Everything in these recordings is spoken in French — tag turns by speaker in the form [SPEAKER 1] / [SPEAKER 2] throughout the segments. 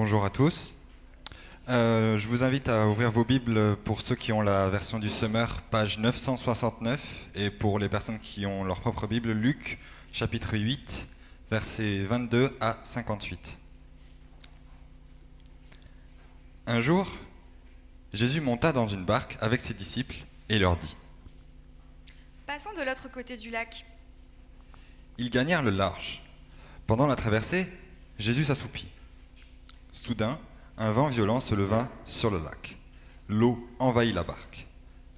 [SPEAKER 1] Bonjour à tous. Je vous invite à ouvrir vos Bibles pour ceux qui ont la version du Summer, page 969, et pour les personnes qui ont leur propre Bible, Luc, chapitre 8, versets 22 à 58. Un jour, Jésus monta dans une barque avec ses disciples et leur dit :
[SPEAKER 2] Passons de l'autre côté du lac.
[SPEAKER 1] Ils gagnèrent le large. Pendant la traversée, Jésus s'assoupit. Soudain, un vent violent se leva sur le lac. L'eau envahit la barque.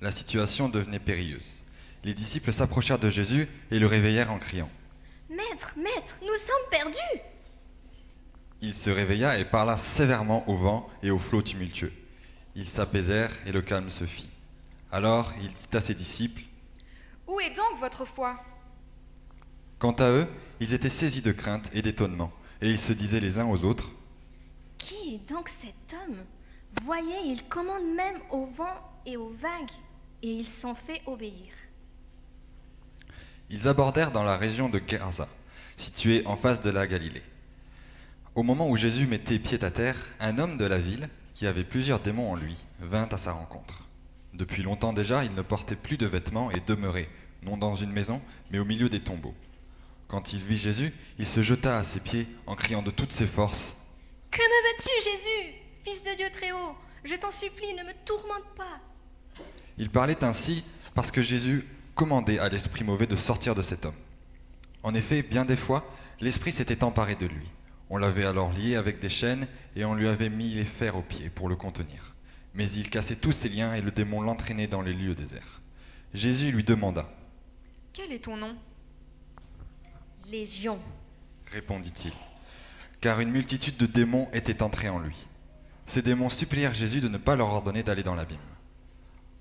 [SPEAKER 1] La situation devenait périlleuse. Les disciples s'approchèrent de Jésus et le réveillèrent en criant.
[SPEAKER 3] « Maître, maître, nous sommes perdus !»
[SPEAKER 1] Il se réveilla et parla sévèrement au vent et aux flots tumultueux. Ils s'apaisèrent et le calme se fit. Alors il dit à ses disciples :
[SPEAKER 2] « Où est donc votre foi ?»
[SPEAKER 1] Quant à eux, ils étaient saisis de crainte et d'étonnement, et ils se disaient les uns aux autres :
[SPEAKER 3] « Qui est donc cet homme ? Voyez, il commande même au vent et aux vagues, et il s'en fait obéir. »
[SPEAKER 1] Ils abordèrent dans la région de Gerasa, située en face de la Galilée. Au moment où Jésus mettait pied à terre, un homme de la ville, qui avait plusieurs démons en lui, vint à sa rencontre. Depuis longtemps déjà, il ne portait plus de vêtements et demeurait, non dans une maison, mais au milieu des tombeaux. Quand il vit Jésus, il se jeta à ses pieds en criant de toutes ses forces :
[SPEAKER 3] « Que me veux-tu, Jésus, Fils de Dieu très haut ? Je t'en supplie, ne me tourmente pas. »
[SPEAKER 1] Il parlait ainsi parce que Jésus commandait à l'esprit mauvais de sortir de cet homme. En effet, bien des fois, l'esprit s'était emparé de lui. On l'avait alors lié avec des chaînes et on lui avait mis les fers aux pieds pour le contenir. Mais il cassait tous ses liens et le démon l'entraînait dans les lieux déserts. Jésus lui demanda :
[SPEAKER 2] « Quel est ton nom ?» ?»«
[SPEAKER 3] Légion. »
[SPEAKER 1] répondit-il, car une multitude de démons était entrée en lui. Ces démons supplièrent Jésus de ne pas leur ordonner d'aller dans l'abîme.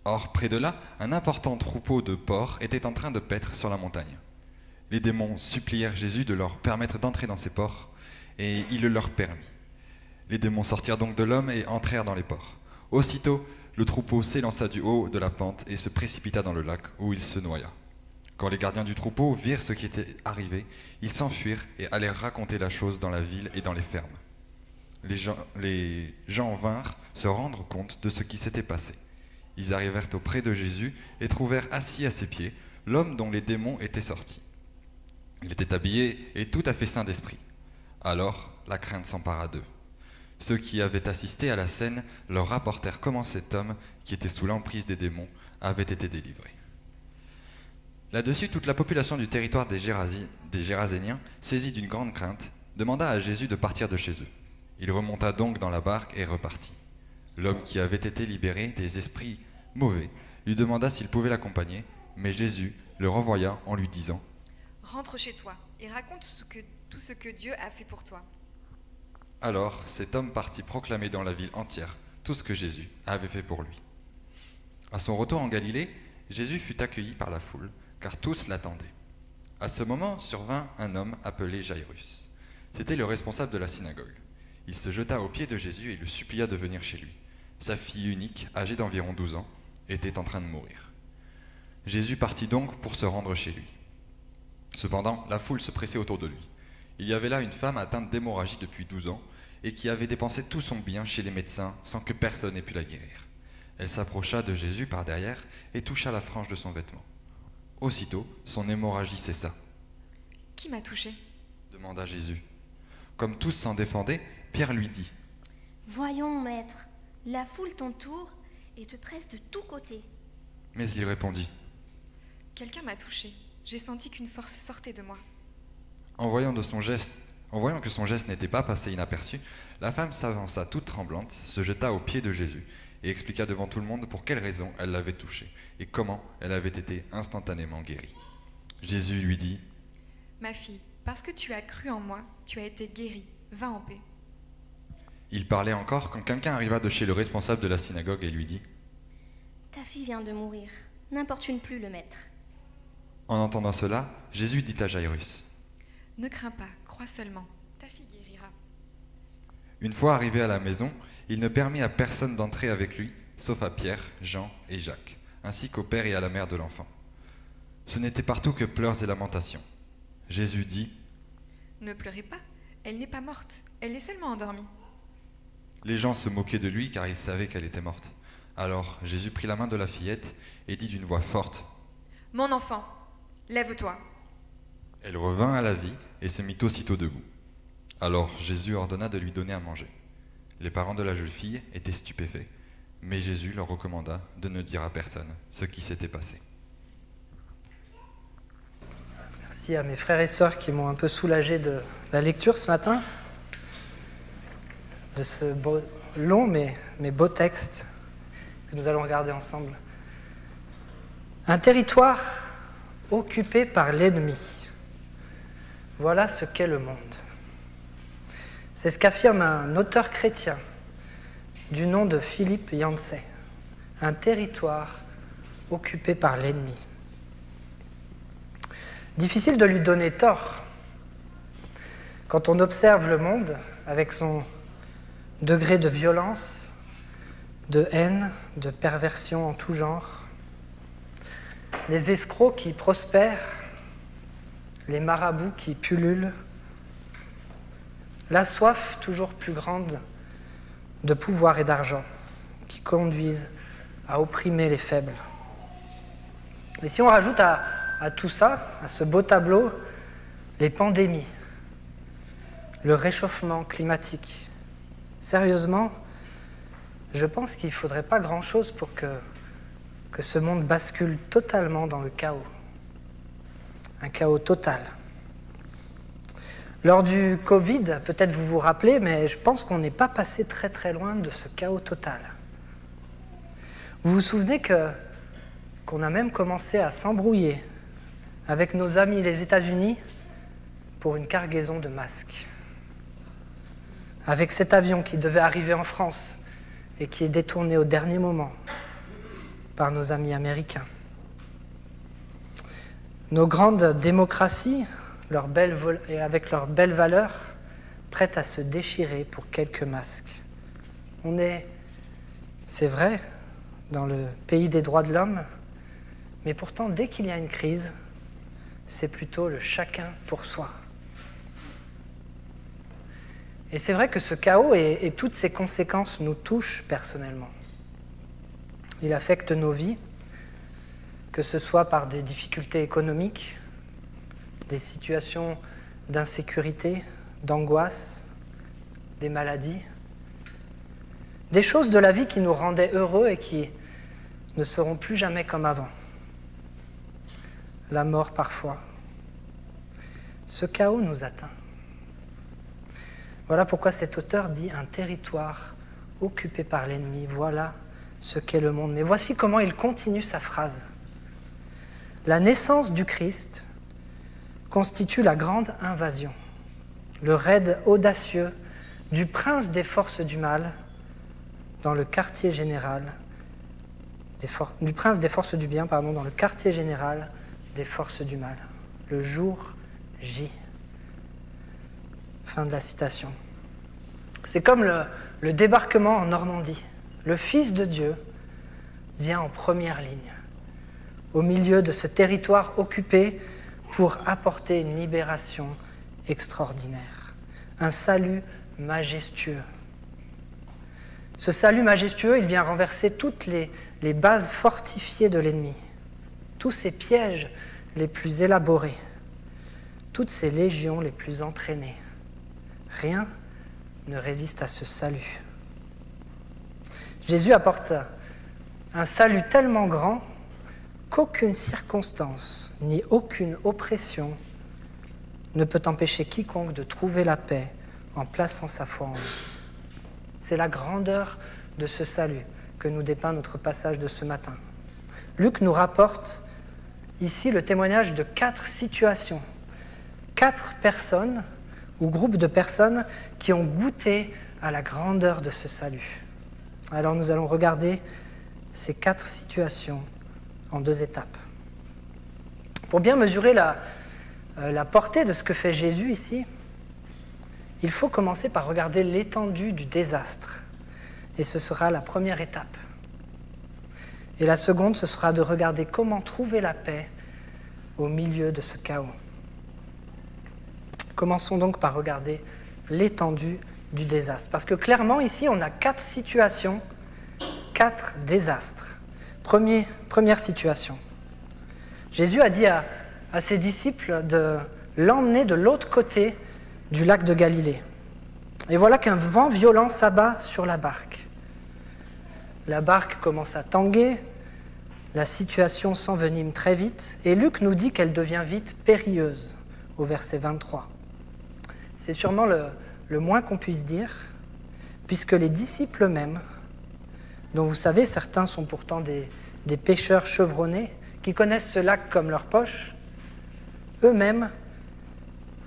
[SPEAKER 1] Or, près de là, un important troupeau de porcs était en train de paître sur la montagne. Les démons supplièrent Jésus de leur permettre d'entrer dans ces porcs, et il le leur permit. Les démons sortirent donc de l'homme et entrèrent dans les porcs. Aussitôt, le troupeau s'élança du haut de la pente et se précipita dans le lac, où il se noya. Quand les gardiens du troupeau virent ce qui était arrivé, ils s'enfuirent et allèrent raconter la chose dans la ville et dans les fermes. Les gens vinrent se rendre compte de ce qui s'était passé. Ils arrivèrent auprès de Jésus et trouvèrent assis à ses pieds l'homme dont les démons étaient sortis. Il était habillé et tout à fait sain d'esprit. Alors, la crainte s'empara d'eux. Ceux qui avaient assisté à la scène leur rapportèrent comment cet homme, qui était sous l'emprise des démons, avait été délivré. Là-dessus, toute la population du territoire des Géraséniens, saisie d'une grande crainte, demanda à Jésus de partir de chez eux. Il remonta donc dans la barque et repartit. L'homme qui avait été libéré des esprits mauvais lui demanda s'il pouvait l'accompagner, mais Jésus le renvoya en lui disant :
[SPEAKER 2] « Rentre chez toi et raconte tout ce que Dieu a fait pour toi. »
[SPEAKER 1] Alors cet homme partit proclamer dans la ville entière tout ce que Jésus avait fait pour lui. À son retour en Galilée, Jésus fut accueilli par la foule, car tous l'attendaient. À ce moment survint un homme appelé Jairus. C'était le responsable de la synagogue. Il se jeta aux pieds de Jésus et le supplia de venir chez lui. Sa fille unique, âgée d'environ 12 ans, était en train de mourir. Jésus partit donc pour se rendre chez lui. Cependant, la foule se pressait autour de lui. Il y avait là une femme atteinte d'hémorragie depuis 12 ans et qui avait dépensé tout son bien chez les médecins sans que personne ait pu la guérir. Elle s'approcha de Jésus par derrière et toucha la frange de son vêtement. Aussitôt, son hémorragie cessa.
[SPEAKER 2] « Qui m'a touché ?»
[SPEAKER 1] demanda Jésus. Comme tous s'en défendaient, Pierre lui dit :
[SPEAKER 3] « Voyons, maître, la foule t'entoure et te presse de tous côtés. »
[SPEAKER 1] Mais il répondit :
[SPEAKER 2] « Quelqu'un m'a touché. J'ai senti qu'une force sortait de moi. »
[SPEAKER 1] En voyant que son geste n'était pas passé inaperçu, la femme s'avança toute tremblante, se jeta aux pieds de Jésus et expliqua devant tout le monde pour quelle raison elle l'avait touché et comment elle avait été instantanément guérie. Jésus lui dit :
[SPEAKER 2] « Ma fille, parce que tu as cru en moi, tu as été guérie. Va en paix. »
[SPEAKER 1] Il parlait encore quand quelqu'un arriva de chez le responsable de la synagogue et lui dit :
[SPEAKER 3] « Ta fille vient de mourir. N'importune plus le maître. »
[SPEAKER 1] En entendant cela, Jésus dit à Jairus :
[SPEAKER 2] « Ne crains pas, crois seulement. Ta fille guérira. »
[SPEAKER 1] Une fois arrivé à la maison, il ne permit à personne d'entrer avec lui, sauf à Pierre, Jean et Jacques, ainsi qu'au père et à la mère de l'enfant. Ce n'était partout que pleurs et lamentations. Jésus dit :
[SPEAKER 2] « Ne pleurez pas, elle n'est pas morte, elle est seulement endormie. »
[SPEAKER 1] Les gens se moquaient de lui car ils savaient qu'elle était morte. Alors Jésus prit la main de la fillette et dit d'une voix forte,
[SPEAKER 2] « Mon enfant, lève-toi. »
[SPEAKER 1] Elle revint à la vie et se mit aussitôt debout. Alors Jésus ordonna de lui donner à manger. Les parents de la jeune fille étaient stupéfaits, mais Jésus leur recommanda de ne dire à personne ce qui s'était passé.
[SPEAKER 4] Merci à mes frères et sœurs qui m'ont un peu soulagé de la lecture ce matin, de ce long mais beau texte que nous allons regarder ensemble. Un territoire occupé par l'ennemi. Voilà ce qu'est le monde. C'est ce qu'affirme un auteur chrétien du nom de Philippe Yancey. Un territoire occupé par l'ennemi. Difficile de lui donner tort quand on observe le monde avec son degré de violence, de haine, de perversion en tout genre, les escrocs qui prospèrent, les marabouts qui pullulent, la soif toujours plus grande de pouvoir et d'argent qui conduisent à opprimer les faibles. Et si on rajoute à tout ça, à ce beau tableau, les pandémies, le réchauffement climatique, sérieusement, je pense qu'il ne faudrait pas grand-chose pour que ce monde bascule totalement dans le chaos. Un chaos total. Lors du Covid, peut-être vous vous rappelez, mais je pense qu'on n'est pas passé très très loin de ce chaos total. Vous vous souvenez qu'on a même commencé à s'embrouiller avec nos amis les États-Unis pour une cargaison de masques. Avec cet avion qui devait arriver en France et qui est détourné au dernier moment par nos amis américains. Nos grandes démocraties, avec leurs belles valeurs, prêtes à se déchirer pour quelques masques. On est, c'est vrai, dans le pays des droits de l'homme, mais pourtant, dès qu'il y a une crise, c'est plutôt le chacun pour soi. Et c'est vrai que ce chaos et toutes ses conséquences nous touchent personnellement. Il affecte nos vies, que ce soit par des difficultés économiques, des situations d'insécurité, d'angoisse, des maladies, des choses de la vie qui nous rendaient heureux et qui ne seront plus jamais comme avant. La mort parfois. Ce chaos nous atteint. Voilà pourquoi cet auteur dit un territoire occupé par l'ennemi. Voilà ce qu'est le monde. Mais voici comment il continue sa phrase. La naissance du Christ constitue la grande invasion, le raid audacieux du prince des forces du mal dans le quartier général, du prince des forces du bien, dans le quartier général des forces du mal. Le jour J. Fin de la citation. C'est comme le débarquement en Normandie. Le Fils de Dieu vient en première ligne, au milieu de ce territoire occupé pour apporter une libération extraordinaire, un salut majestueux. Ce salut majestueux, il vient renverser toutes les bases fortifiées de l'ennemi, tous ses pièges les plus élaborés, toutes ses légions les plus entraînées. Rien ne résiste à ce salut. Jésus apporte un salut tellement grand qu'aucune circonstance ni aucune oppression ne peut empêcher quiconque de trouver la paix en plaçant sa foi en lui. C'est la grandeur de ce salut que nous dépeint notre passage de ce matin. Luc nous rapporte ici le témoignage de 4 situations, 4 personnes ou groupes de personnes qui ont goûté à la grandeur de ce salut. Alors nous allons regarder ces 4 situations en 2 étapes. Pour bien mesurer la portée de ce que fait Jésus ici, il faut commencer par regarder l'étendue du désastre. Et ce sera la première étape. Et la seconde, ce sera de regarder comment trouver la paix au milieu de ce chaos. Commençons donc par regarder l'étendue du désastre. Parce que clairement, ici, on a 4 situations, 4 désastres. Première situation. Jésus a dit à ses disciples de l'emmener de l'autre côté du lac de Galilée. Et voilà qu'un vent violent s'abat sur la barque. La barque commence à tanguer, la situation s'envenime très vite, et Luc nous dit qu'elle devient vite périlleuse, au verset 23. C'est sûrement le moins qu'on puisse dire, puisque les disciples eux-mêmes, dont vous savez, certains sont pourtant des pêcheurs chevronnés, qui connaissent ce lac comme leur poche, eux-mêmes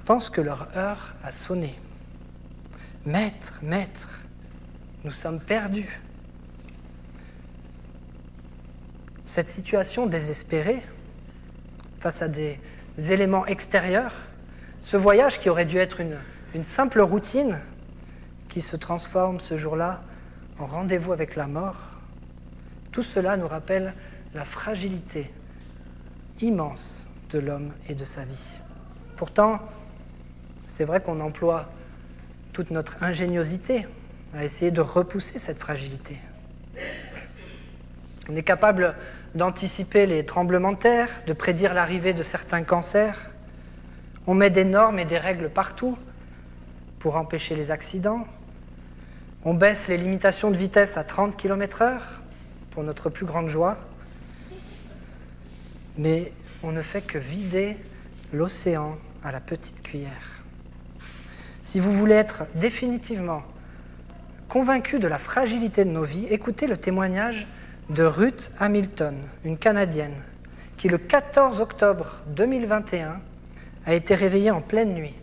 [SPEAKER 4] pensent que leur heure a sonné. « Maître, maître, nous sommes perdus. » Cette situation désespérée, face à des éléments extérieurs, ce voyage qui aurait dû être une simple routine, qui se transforme ce jour-là en rendez-vous avec la mort, tout cela nous rappelle la fragilité immense de l'homme et de sa vie. Pourtant, c'est vrai qu'on emploie toute notre ingéniosité à essayer de repousser cette fragilité. On est capable d'anticiper les tremblements de terre, de prédire l'arrivée de certains cancers. On met des normes et des règles partout pour empêcher les accidents. On baisse les limitations de vitesse à 30 km/h pour notre plus grande joie. Mais on ne fait que vider l'océan à la petite cuillère. Si vous voulez être définitivement convaincu de la fragilité de nos vies, écoutez le témoignage de Ruth Hamilton, une Canadienne, qui le 14 octobre 2021 a été réveillée en pleine nuit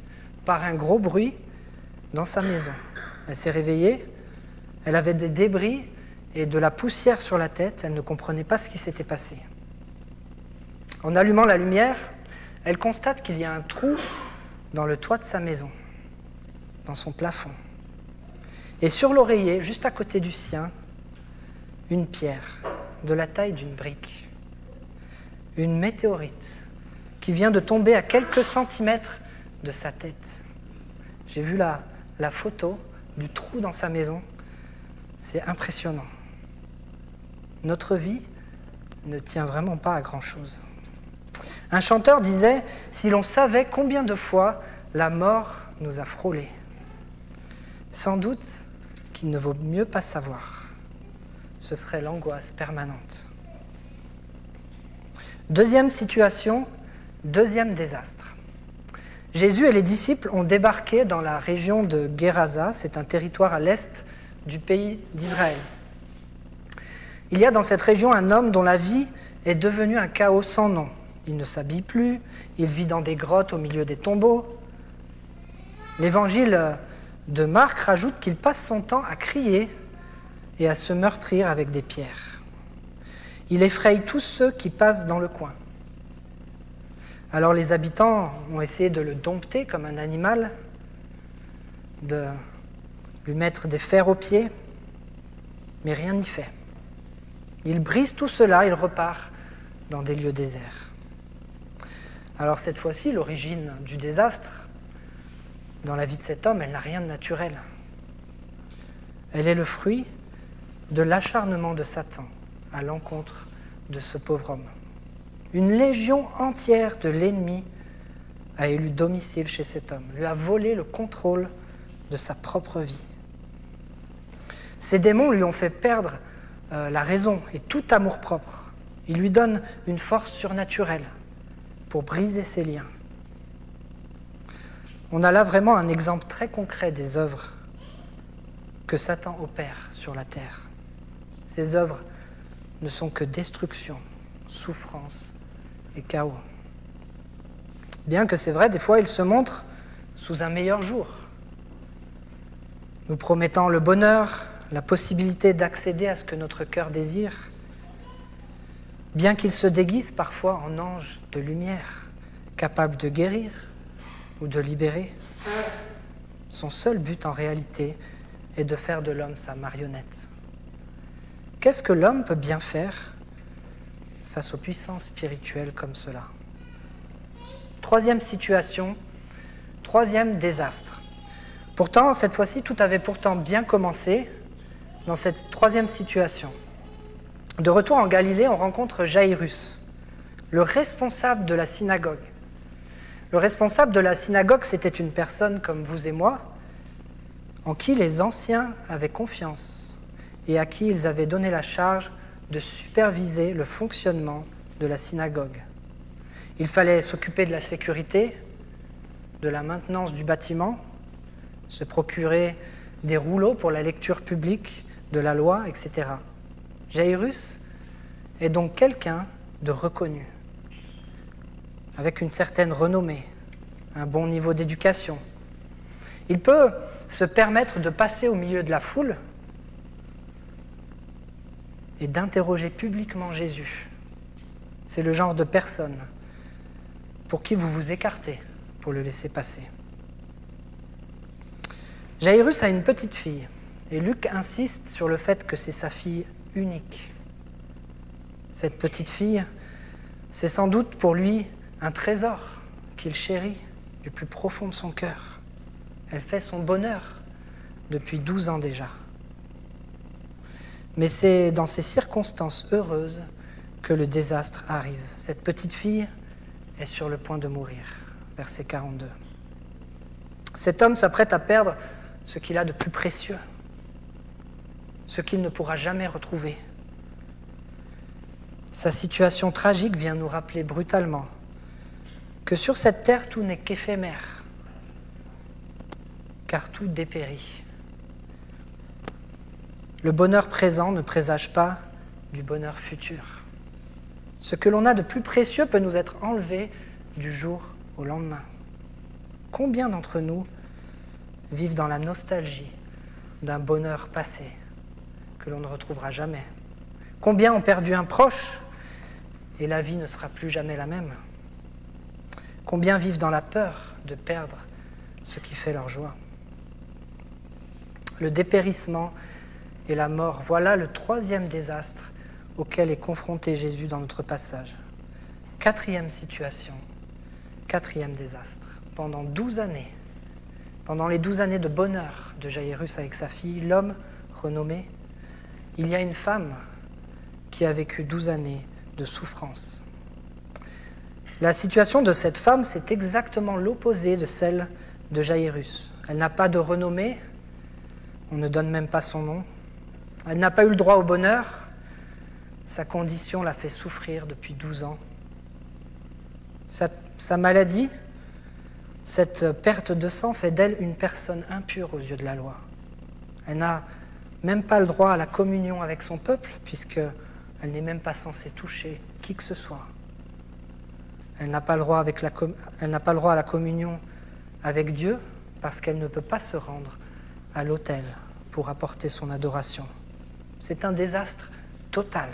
[SPEAKER 4] par un gros bruit dans sa maison. Elle s'est réveillée, elle avait des débris et de la poussière sur la tête, elle ne comprenait pas ce qui s'était passé. En allumant la lumière, elle constate qu'il y a un trou dans le toit de sa maison, dans son plafond. Et sur l'oreiller, juste à côté du sien, une pierre de la taille d'une brique. Une météorite qui vient de tomber à quelques centimètres de sa tête. J'ai vu la photo du trou dans sa maison. C'est impressionnant. Notre vie ne tient vraiment pas à grand-chose. Un chanteur disait « Si l'on savait combien de fois la mort nous a frôlés. » Sans doute qu'il ne vaut mieux pas savoir. Ce serait l'angoisse permanente. Deuxième situation, deuxième désastre. Jésus et les disciples ont débarqué dans la région de Gerasa, c'est un territoire à l'est du pays d'Israël. Il y a dans cette région un homme dont la vie est devenue un chaos sans nom. Il ne s'habille plus, il vit dans des grottes au milieu des tombeaux. L'évangile de Marc rajoute qu'il passe son temps à crier et à se meurtrir avec des pierres. Il effraie tous ceux qui passent dans le coin. Alors les habitants ont essayé de le dompter comme un animal, de lui mettre des fers aux pieds, mais rien n'y fait. Il brise tout cela, il repart dans des lieux déserts. Alors cette fois-ci, l'origine du désastre, dans la vie de cet homme, elle n'a rien de naturel. Elle est le fruit de l'acharnement de Satan à l'encontre de ce pauvre homme. Une légion entière de l'ennemi a élu domicile chez cet homme, lui a volé le contrôle de sa propre vie. Ces démons lui ont fait perdre la raison et tout amour-propre. Ils lui donnent une force surnaturelle pour briser ses liens. On a là vraiment un exemple très concret des œuvres que Satan opère sur la terre. Ces œuvres ne sont que destruction, souffrance et chaos. Bien que c'est vrai, des fois il se montre sous un meilleur jour, nous promettant le bonheur, la possibilité d'accéder à ce que notre cœur désire, bien qu'il se déguise parfois en ange de lumière, capable de guérir ou de libérer. Son seul but en réalité est de faire de l'homme sa marionnette. Qu'est-ce que l'homme peut bien faire face aux puissances spirituelles comme cela? Troisième situation, troisième désastre. Pourtant, cette fois-ci, tout avait pourtant bien commencé dans cette troisième situation. De retour en Galilée, on rencontre Jaïrus, le responsable de la synagogue. Le responsable de la synagogue, c'était une personne comme vous et moi, en qui les anciens avaient confiance et à qui ils avaient donné la charge de superviser le fonctionnement de la synagogue. Il fallait s'occuper de la sécurité, de la maintenance du bâtiment, se procurer des rouleaux pour la lecture publique de la loi, etc. Jaïrus est donc quelqu'un de reconnu, avec une certaine renommée, un bon niveau d'éducation. Il peut se permettre de passer au milieu de la foule et d'interroger publiquement Jésus. C'est le genre de personne pour qui vous vous écartez pour le laisser passer. Jaïrus a une petite fille, et Luc insiste sur le fait que c'est sa fille unique. Cette petite fille, c'est sans doute pour lui un trésor qu'il chérit du plus profond de son cœur. Elle fait son bonheur depuis 12 ans déjà. Mais c'est dans ces circonstances heureuses que le désastre arrive. Cette petite fille est sur le point de mourir. Verset 42. Cet homme s'apprête à perdre ce qu'il a de plus précieux, ce qu'il ne pourra jamais retrouver. Sa situation tragique vient nous rappeler brutalement que sur cette terre, tout n'est qu'éphémère, car tout dépérit. Le bonheur présent ne présage pas du bonheur futur. Ce que l'on a de plus précieux peut nous être enlevé du jour au lendemain. Combien d'entre nous vivent dans la nostalgie d'un bonheur passé que l'on ne retrouvera jamais? Combien ont perdu un proche et la vie ne sera plus jamais la même? Combien vivent dans la peur de perdre ce qui fait leur joie? Le dépérissement et la mort, voilà le troisième désastre auquel est confronté Jésus dans notre passage. Quatrième situation, quatrième désastre. Pendant 12 années, pendant les 12 années de bonheur de Jaïrus avec sa fille, l'homme renommé, il y a une femme qui a vécu 12 années de souffrance. La situation de cette femme, c'est exactement l'opposé de celle de Jaïrus. Elle n'a pas de renommée, on ne donne même pas son nom. Elle n'a pas eu le droit au bonheur, sa condition l'a fait souffrir depuis 12 ans. Sa maladie, cette perte de sang fait d'elle une personne impure aux yeux de la loi. Elle n'a même pas le droit à la communion avec son peuple, puisqu'elle n'est même pas censée toucher qui que ce soit. Elle n'a pas le droit à la communion avec Dieu, parce qu'elle ne peut pas se rendre à l'autel pour apporter son adoration. C'est un désastre total.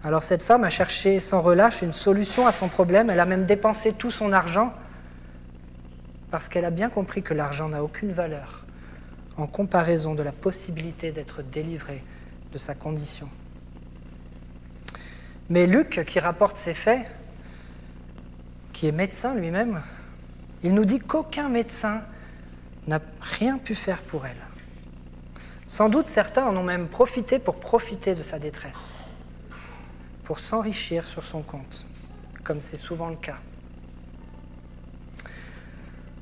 [SPEAKER 4] Alors cette femme a cherché sans relâche une solution à son problème. Elle a même dépensé tout son argent parce qu'elle a bien compris que l'argent n'a aucune valeur en comparaison de la possibilité d'être délivrée de sa condition. Mais Luc, qui rapporte ces faits, qui est médecin lui-même, il nous dit qu'aucun médecin n'a rien pu faire pour elle. Sans doute certains en ont même profité pour profiter de sa détresse, pour s'enrichir sur son compte, comme c'est souvent le cas.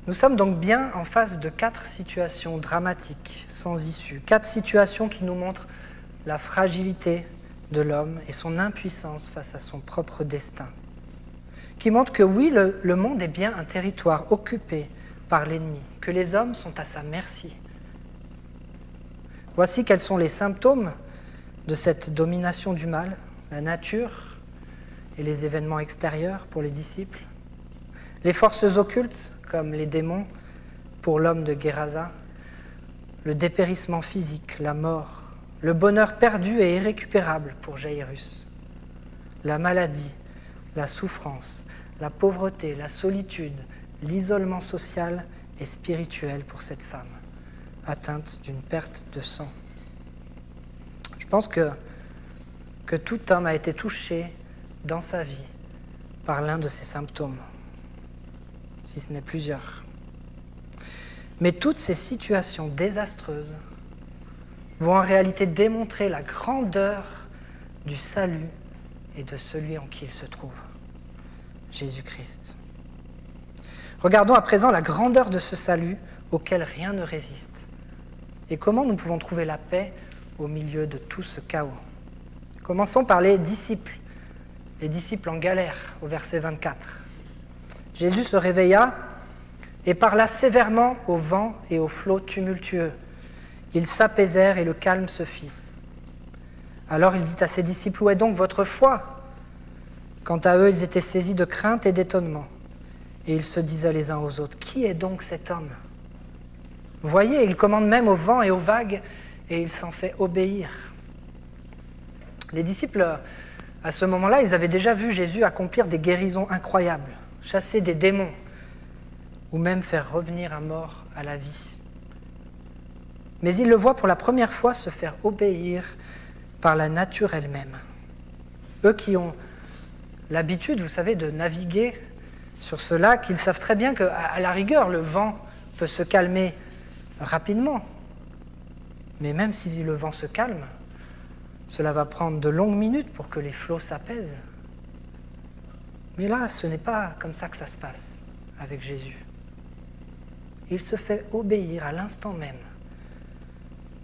[SPEAKER 4] Nous sommes donc bien en face de 4 situations dramatiques, sans issue. 4 situations qui nous montrent la fragilité de l'homme et son impuissance face à son propre destin. Qui montrent que oui, le monde est bien un territoire occupé par l'ennemi, que les hommes sont à sa merci. Voici quels sont les symptômes de cette domination du mal, la nature et les événements extérieurs pour les disciples, les forces occultes comme les démons pour l'homme de Gérasa, le dépérissement physique, la mort, le bonheur perdu et irrécupérable pour Jaïrus, la maladie, la souffrance, la pauvreté, la solitude, l'isolement social et spirituel pour cette femme, atteinte d'une perte de sang. Je pense que tout homme a été touché dans sa vie par l'un de ces symptômes, si ce n'est plusieurs. Mais toutes ces situations désastreuses vont en réalité démontrer la grandeur du salut et de celui en qui il se trouve, Jésus-Christ. Regardons à présent la grandeur de ce salut auquel rien ne résiste et comment nous pouvons trouver la paix au milieu de tout ce chaos. Commençons par les disciples en galère au verset 24. Jésus se réveilla et parla sévèrement au vent et aux flots tumultueux. Ils s'apaisèrent et le calme se fit. Alors il dit à ses disciples, « Où est donc votre foi ?» Quant à eux, ils étaient saisis de crainte et d'étonnement. Et ils se disaient les uns aux autres, « Qui est donc cet homme ? Voyez, il commande même au vent et aux vagues, et il s'en fait obéir. » Les disciples, à ce moment-là, ils avaient déjà vu Jésus accomplir des guérisons incroyables, chasser des démons, ou même faire revenir un mort à la vie. Mais ils le voient pour la première fois se faire obéir par la nature elle-même. Eux qui ont l'habitude, vous savez, de naviguer sur ce lac, ils savent très bien qu'à la rigueur, le vent peut se calmer rapidement. Mais même si le vent se calme, cela va prendre de longues minutes pour que les flots s'apaisent. Mais là, ce n'est pas comme ça que ça se passe avec Jésus. Il se fait obéir à l'instant même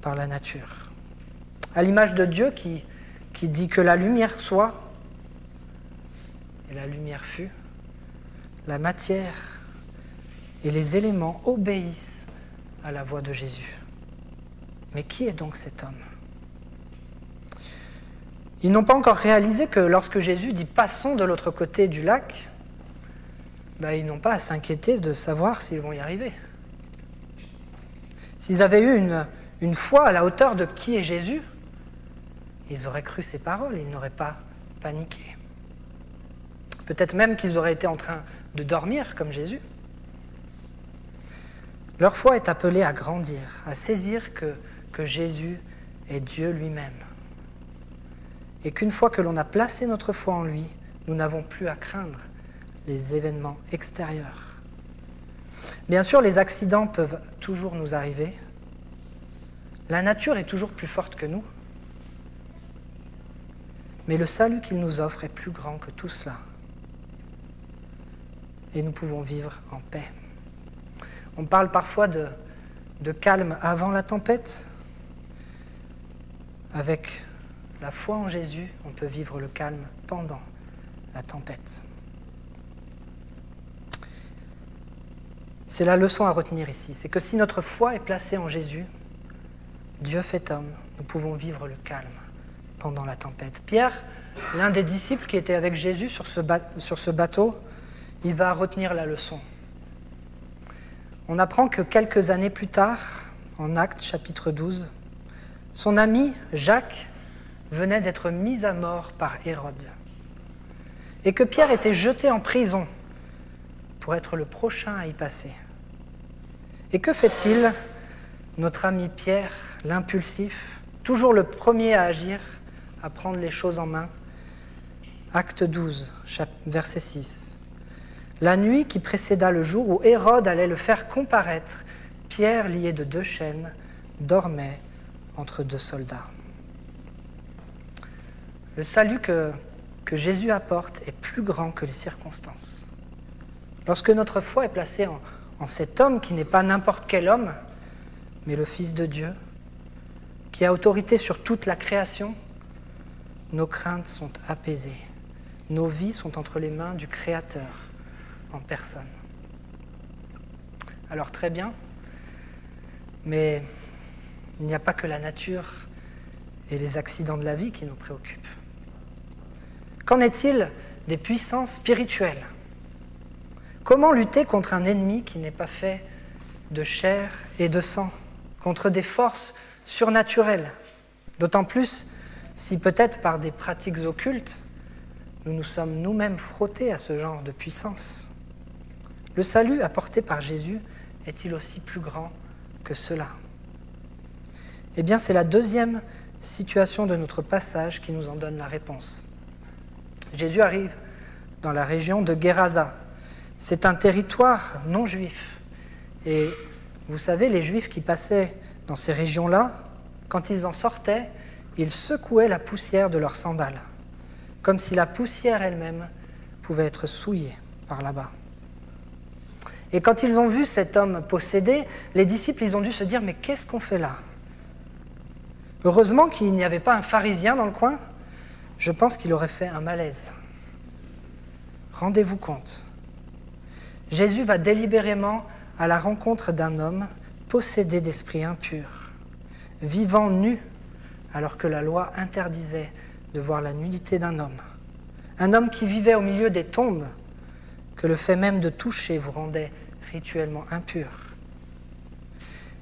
[SPEAKER 4] par la nature. À l'image de Dieu qui dit que la lumière soit, et la lumière fut, la matière et les éléments obéissent à la voix de Jésus. Mais qui est donc cet homme ? Ils n'ont pas encore réalisé que lorsque Jésus dit « passons de l'autre côté du lac », ils n'ont pas à s'inquiéter de savoir s'ils vont y arriver. S'ils avaient eu une foi à la hauteur de qui est Jésus, ils auraient cru ses paroles, ils n'auraient pas paniqué. Peut-être même qu'ils auraient été en train de dormir comme Jésus. Leur foi est appelée à grandir, à saisir que Jésus est Dieu lui-même. Et qu'une fois que l'on a placé notre foi en lui, nous n'avons plus à craindre les événements extérieurs. Bien sûr, les accidents peuvent toujours nous arriver. La nature est toujours plus forte que nous. Mais le salut qu'il nous offre est plus grand que tout cela. Et nous pouvons vivre en paix. On parle parfois de calme avant la tempête. Avec la foi en Jésus, on peut vivre le calme pendant la tempête. C'est la leçon à retenir ici, c'est que si notre foi est placée en Jésus, Dieu fait homme, nous pouvons vivre le calme pendant la tempête. Pierre, l'un des disciples qui était avec Jésus sur ce bateau, il va retenir la leçon. On apprend que quelques années plus tard, en Actes chapitre 12, son ami Jacques venait d'être mis à mort par Hérode et que Pierre était jeté en prison pour être le prochain à y passer. Et que fait-il, notre ami Pierre, l'impulsif, toujours le premier à agir, à prendre les choses en main? Acte 12, verset 6. La nuit qui précéda le jour où Hérode allait le faire comparaître, Pierre, lié de 2 chaînes, dormait entre 2 soldats. Le salut que Jésus apporte est plus grand que les circonstances. Lorsque notre foi est placée en cet homme qui n'est pas n'importe quel homme, mais le Fils de Dieu, qui a autorité sur toute la création, nos craintes sont apaisées. Nos vies sont entre les mains du Créateur en personne. Alors très bien, mais il n'y a pas que la nature et les accidents de la vie qui nous préoccupent. Qu'en est-il des puissances spirituelles ? Comment lutter contre un ennemi qui n'est pas fait de chair et de sang, contre des forces surnaturelles, d'autant plus si peut-être par des pratiques occultes, nous nous sommes nous-mêmes frottés à ce genre de puissance. Le salut apporté par Jésus est-il aussi plus grand que cela ? Eh bien, c'est la deuxième situation de notre passage qui nous en donne la réponse. Jésus arrive dans la région de Gérasa. C'est un territoire non juif. Et Vous savez, les Juifs qui passaient dans ces régions-là, quand ils en sortaient, ils secouaient la poussière de leurs sandales, comme si la poussière elle-même pouvait être souillée par là-bas. Et quand ils ont vu cet homme possédé, les disciples, ils ont dû se dire « Mais qu'est-ce qu'on fait là ?» Heureusement qu'il n'y avait pas un pharisien dans le coin, je pense qu'il aurait fait un malaise. Rendez-vous compte, Jésus va délibérément à la rencontre d'un homme possédé d'esprit impur, vivant nu, alors que la loi interdisait de voir la nudité d'un homme. Un homme qui vivait au milieu des tombes, que le fait même de toucher vous rendait rituellement impur.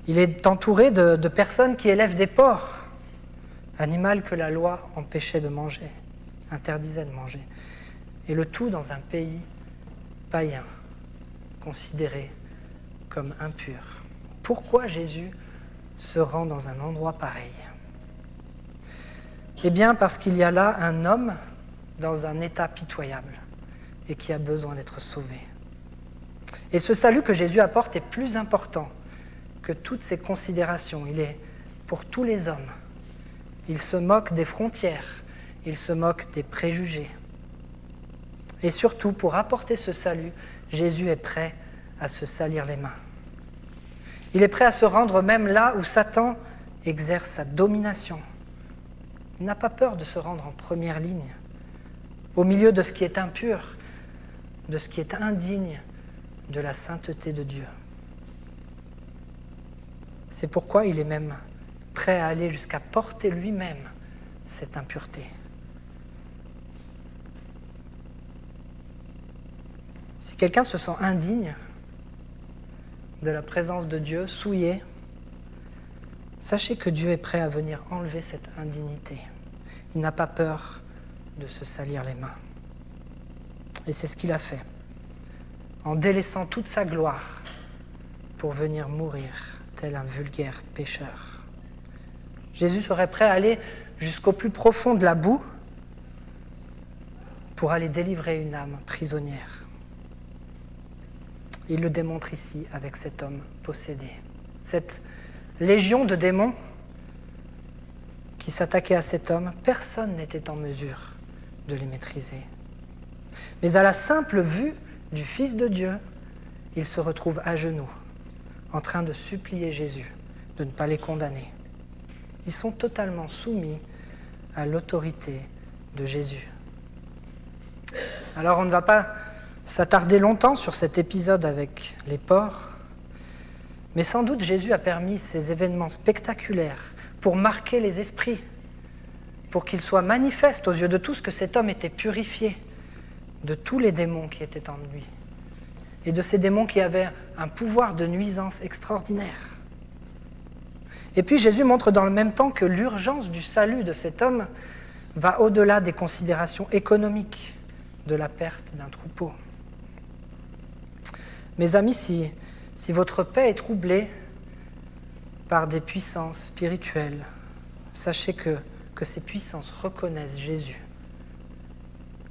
[SPEAKER 4] Il est entouré de personnes qui élèvent des porcs, animal que la loi empêchait de manger, interdisait de manger. Et le tout dans un pays païen, considéré comme impur. Pourquoi Jésus se rend dans un endroit pareil? Eh bien, parce qu'il y a là un homme dans un état pitoyable et qui a besoin d'être sauvé. Et ce salut que Jésus apporte est plus important que toutes ces considérations. Il est pour tous les hommes. Il se moque des frontières, il se moque des préjugés. Et surtout, pour apporter ce salut, Jésus est prêt à se salir les mains. Il est prêt à se rendre même là où Satan exerce sa domination. Il n'a pas peur de se rendre en première ligne, au milieu de ce qui est impur, de ce qui est indigne de la sainteté de Dieu. C'est pourquoi il est même prêt à aller jusqu'à porter lui-même cette impureté. Si quelqu'un se sent indigne de la présence de Dieu, souillé, sachez que Dieu est prêt à venir enlever cette indignité. Il n'a pas peur de se salir les mains. Et c'est ce qu'il a fait, en délaissant toute sa gloire pour venir mourir tel un vulgaire pécheur. Jésus serait prêt à aller jusqu'au plus profond de la boue pour aller délivrer une âme prisonnière. Il le démontre ici avec cet homme possédé. Cette légion de démons qui s'attaquait à cet homme, personne n'était en mesure de les maîtriser. Mais à la simple vue du Fils de Dieu, il se retrouve à genoux, en train de supplier Jésus de ne pas les condamner. Ils sont totalement soumis à l'autorité de Jésus. Alors on ne va pas s'attarder longtemps sur cet épisode avec les porcs, mais sans doute Jésus a permis ces événements spectaculaires pour marquer les esprits, pour qu'il soit manifeste aux yeux de tous que cet homme était purifié de tous les démons qui étaient en lui, et de ces démons qui avaient un pouvoir de nuisance extraordinaire. Et puis Jésus montre dans le même temps que l'urgence du salut de cet homme va au-delà des considérations économiques de la perte d'un troupeau. Mes amis, si votre paix est troublée par des puissances spirituelles, sachez que ces puissances reconnaissent Jésus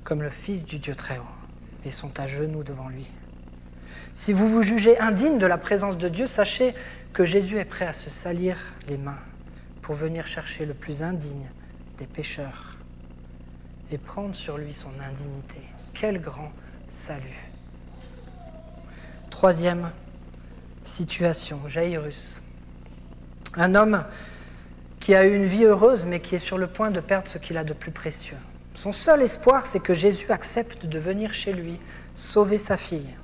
[SPEAKER 4] comme le Fils du Dieu très haut et sont à genoux devant lui. Si vous vous jugez indigne de la présence de Dieu, sachez que Jésus est prêt à se salir les mains pour venir chercher le plus indigne des pécheurs et prendre sur lui son indignité. Quel grand salut! Troisième situation, Jaïrus. Un homme qui a eu une vie heureuse, mais qui est sur le point de perdre ce qu'il a de plus précieux. Son seul espoir, c'est que Jésus accepte de venir chez lui sauver sa fille.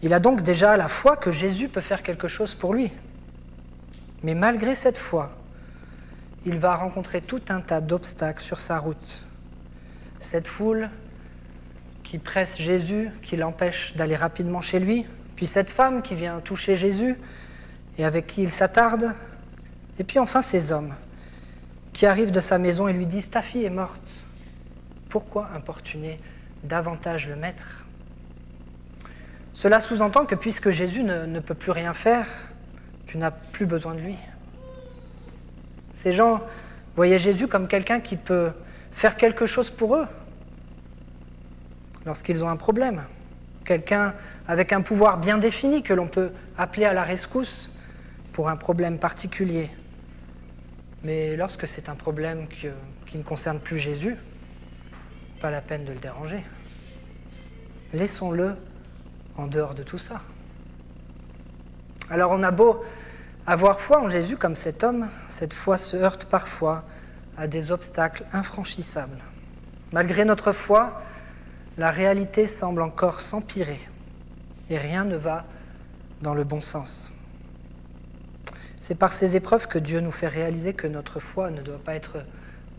[SPEAKER 4] Il a donc déjà la foi que Jésus peut faire quelque chose pour lui. Mais malgré cette foi, il va rencontrer tout un tas d'obstacles sur sa route. Cette foule qui presse Jésus, qui l'empêche d'aller rapidement chez lui, puis cette femme qui vient toucher Jésus et avec qui il s'attarde, et puis enfin ces hommes qui arrivent de sa maison et lui disent « Ta fille est morte, pourquoi importuner davantage le maître ?» Cela sous-entend que puisque Jésus ne peut plus rien faire, tu n'as plus besoin de lui. Ces gens voyaient Jésus comme quelqu'un qui peut faire quelque chose pour eux lorsqu'ils ont un problème, quelqu'un avec un pouvoir bien défini que l'on peut appeler à la rescousse pour un problème particulier. Mais lorsque c'est un problème qui ne concerne plus Jésus, pas la peine de le déranger. Laissons-le en dehors de tout ça. Alors on a beau avoir foi en Jésus comme cet homme, cette foi se heurte parfois à des obstacles infranchissables. Malgré notre foi, la réalité semble encore s'empirer et rien ne va dans le bon sens. C'est par ces épreuves que Dieu nous fait réaliser que notre foi ne doit pas être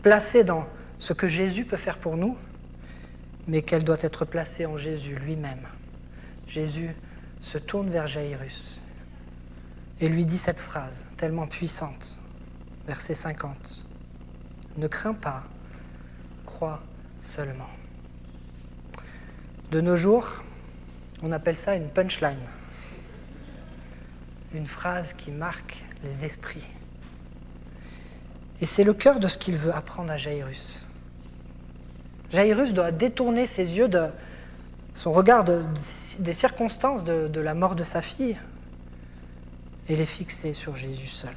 [SPEAKER 4] placée dans ce que Jésus peut faire pour nous, mais qu'elle doit être placée en Jésus lui-même. Jésus se tourne vers Jaïrus et lui dit cette phrase tellement puissante, verset 50. « Ne crains pas, crois seulement. » De nos jours, on appelle ça une punchline, une phrase qui marque les esprits. Et c'est le cœur de ce qu'il veut apprendre à Jaïrus. Jaïrus doit détourner ses yeux de son regard des circonstances de la mort de sa fille et les fixer sur Jésus seul.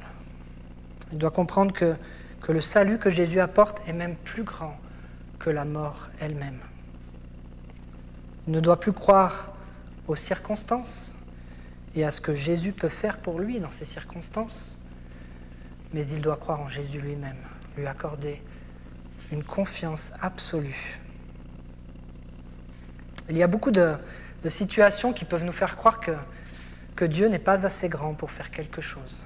[SPEAKER 4] Il doit comprendre que le salut que Jésus apporte est même plus grand que la mort elle-même. Il ne doit plus croire aux circonstances et à ce que Jésus peut faire pour lui dans ces circonstances, mais il doit croire en Jésus lui-même, lui accorder une confiance absolue. Il y a beaucoup de situations qui peuvent nous faire croire que Dieu n'est pas assez grand pour faire quelque chose.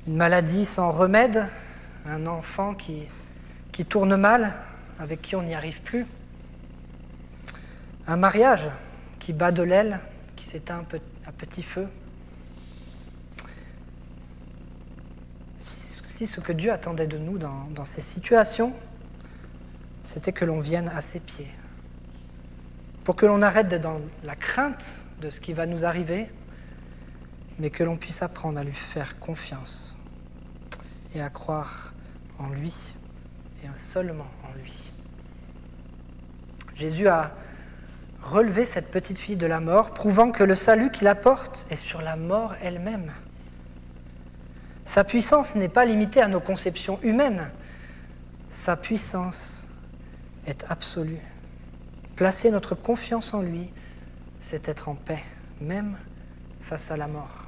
[SPEAKER 4] Une maladie sans remède, un enfant qui tourne mal, avec qui on n'y arrive plus, un mariage qui bat de l'aile, qui s'éteint à petit feu. Si ce que Dieu attendait de nous dans ces situations, c'était que l'on vienne à ses pieds, pour que l'on arrête d'être dans la crainte de ce qui va nous arriver, mais que l'on puisse apprendre à lui faire confiance et à croire en lui et seulement en lui. Jésus a relevé cette petite fille de la mort, prouvant que le salut qu'il apporte est sur la mort elle-même. Sa puissance n'est pas limitée à nos conceptions humaines. Sa puissance est absolue. Placer notre confiance en lui, c'est être en paix, même face à la mort.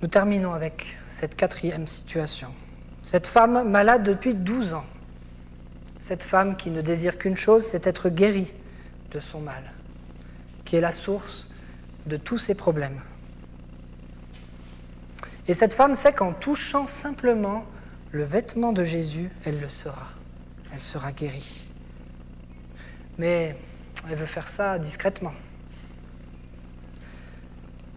[SPEAKER 4] Nous terminons avec cette quatrième situation. Cette femme malade depuis 12 ans. Cette femme qui ne désire qu'une chose, c'est être guérie de son mal, qui est la source de tous ses problèmes. Et cette femme sait qu'en touchant simplement le vêtement de Jésus, elle le sera. Elle sera guérie. Mais elle veut faire ça discrètement.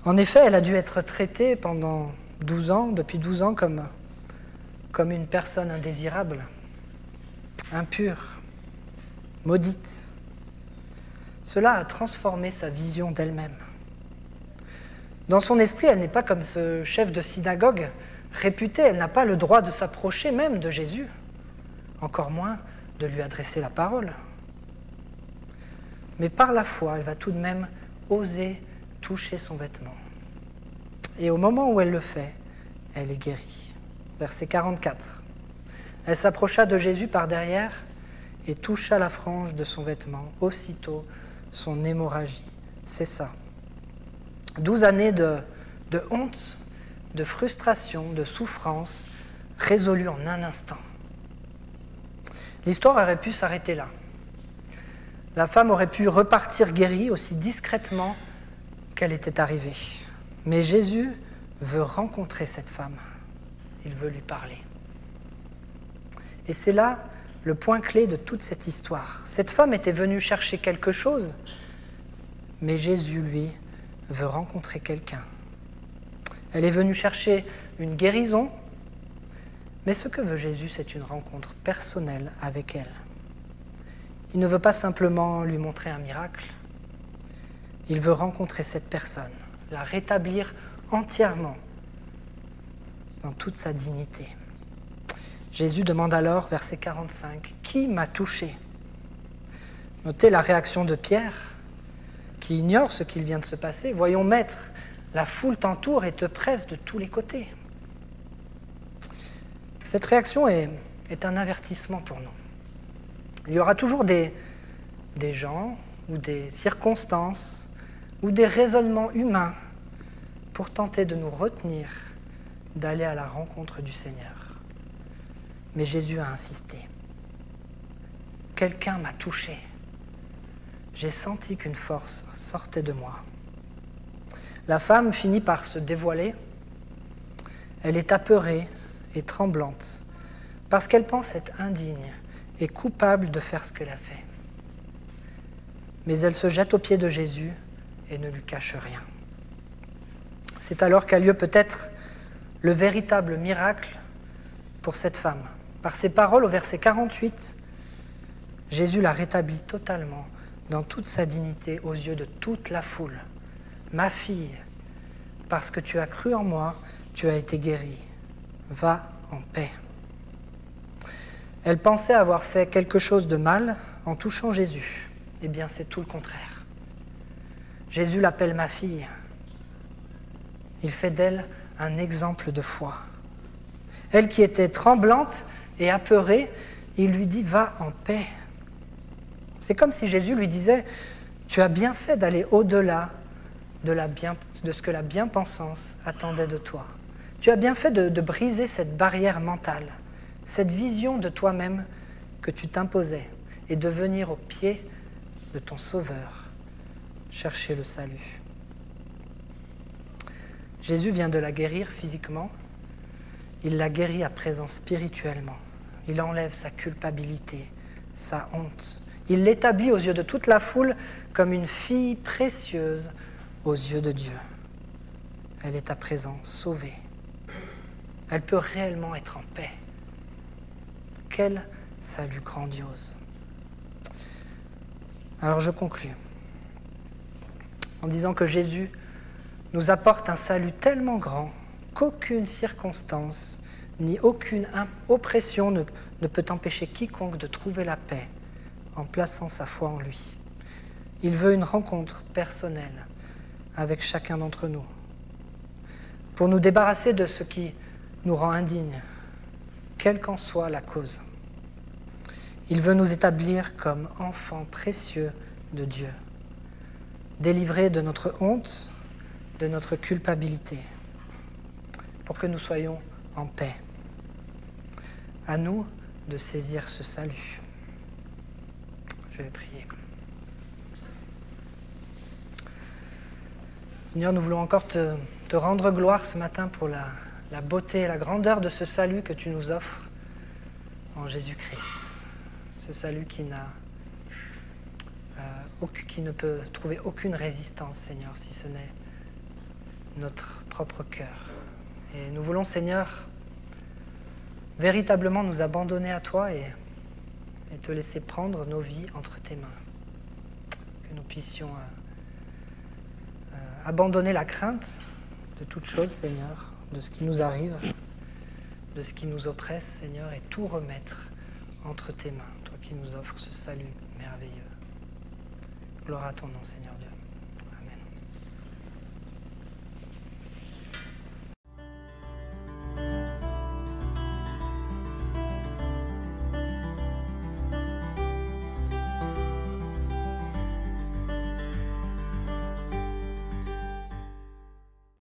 [SPEAKER 4] En effet, elle a dû être traitée pendant 12 ans, depuis 12 ans, comme une personne indésirable, impure, maudite. Cela a transformé sa vision d'elle-même. Dans son esprit, elle n'est pas comme ce chef de synagogue réputé, elle n'a pas le droit de s'approcher même de Jésus, encore moins de lui adresser la parole. Mais par la foi, elle va tout de même oser toucher son vêtement. Et au moment où elle le fait, elle est guérie. Verset 44. Elle s'approcha de Jésus par derrière et toucha la frange de son vêtement. Aussitôt, son hémorragie cessa. 12 années de honte, de frustration, de souffrance, résolues en un instant. L'histoire aurait pu s'arrêter là. La femme aurait pu repartir guérie aussi discrètement qu'elle était arrivée. Mais Jésus veut rencontrer cette femme. Il veut lui parler. Et c'est là le point clé de toute cette histoire. Cette femme était venue chercher quelque chose, mais Jésus, lui, veut rencontrer quelqu'un. Elle est venue chercher une guérison, mais ce que veut Jésus, c'est une rencontre personnelle avec elle. Il ne veut pas simplement lui montrer un miracle, il veut rencontrer cette personne, la rétablir entièrement dans toute sa dignité. Jésus demande alors, verset 45, « Qui m'a touché ?» Notez la réaction de Pierre, qui ignore ce qu'il vient de se passer. Voyons, maître, la foule t'entoure et te presse de tous les côtés. Cette réaction est un avertissement pour nous. Il y aura toujours des gens ou des circonstances ou des raisonnements humains pour tenter de nous retenir d'aller à la rencontre du Seigneur. Mais Jésus a insisté. Quelqu'un m'a touché. J'ai senti qu'une force sortait de moi. La femme finit par se dévoiler. Elle est apeurée et tremblante parce qu'elle pense être indigne et coupable de faire ce qu'elle a fait. Mais elle se jette aux pieds de Jésus et ne lui cache rien. C'est alors qu'a lieu peut-être le véritable miracle pour cette femme. Par ses paroles au verset 48, Jésus la rétablit totalement dans toute sa dignité aux yeux de toute la foule. « Ma fille, parce que tu as cru en moi, tu as été guérie. Va en paix. » Elle pensait avoir fait quelque chose de mal en touchant Jésus. Eh bien, c'est tout le contraire. Jésus l'appelle ma fille. Il fait d'elle un exemple de foi. Elle qui était tremblante et apeurée, il lui dit « Va en paix ». C'est comme si Jésus lui disait « Tu as bien fait d'aller au-delà de ce que la bien-pensance attendait de toi. Tu as bien fait de briser cette barrière mentale, cette vision de toi-même que tu t'imposais et de venir au pied de ton Sauveur chercher le salut. » Jésus vient de la guérir physiquement, il la guérit à présent spirituellement. Il enlève sa culpabilité, sa honte. Il l'établit aux yeux de toute la foule comme une fille précieuse aux yeux de Dieu. Elle est à présent sauvée. Elle peut réellement être en paix. Quel salut grandiose. Alors je conclus en disant que Jésus nous apporte un salut tellement grand qu'aucune circonstance ni aucune oppression ne peut empêcher quiconque de trouver la paix en plaçant sa foi en lui. Il veut une rencontre personnelle avec chacun d'entre nous pour nous débarrasser de ce qui nous rend indignes, quelle qu'en soit la cause. Il veut nous établir comme enfants précieux de Dieu, délivrés de notre honte, de notre culpabilité, pour que nous soyons en paix. À nous de saisir ce salut. Je vais prier. Seigneur, nous voulons encore te rendre gloire ce matin pour la beauté et la grandeur de ce salut que tu nous offres en Jésus-Christ. Ce salut qui ne peut trouver aucune résistance, Seigneur, si ce n'est notre propre cœur. Et nous voulons, Seigneur, véritablement nous abandonner à toi et te laisser prendre nos vies entre tes mains. Que nous puissions abandonner la crainte de toute chose, Seigneur, de ce qui nous arrive, de ce qui nous oppresse, Seigneur, et tout remettre entre tes mains, toi qui nous offres ce salut merveilleux. Gloire à ton nom, Seigneur Dieu.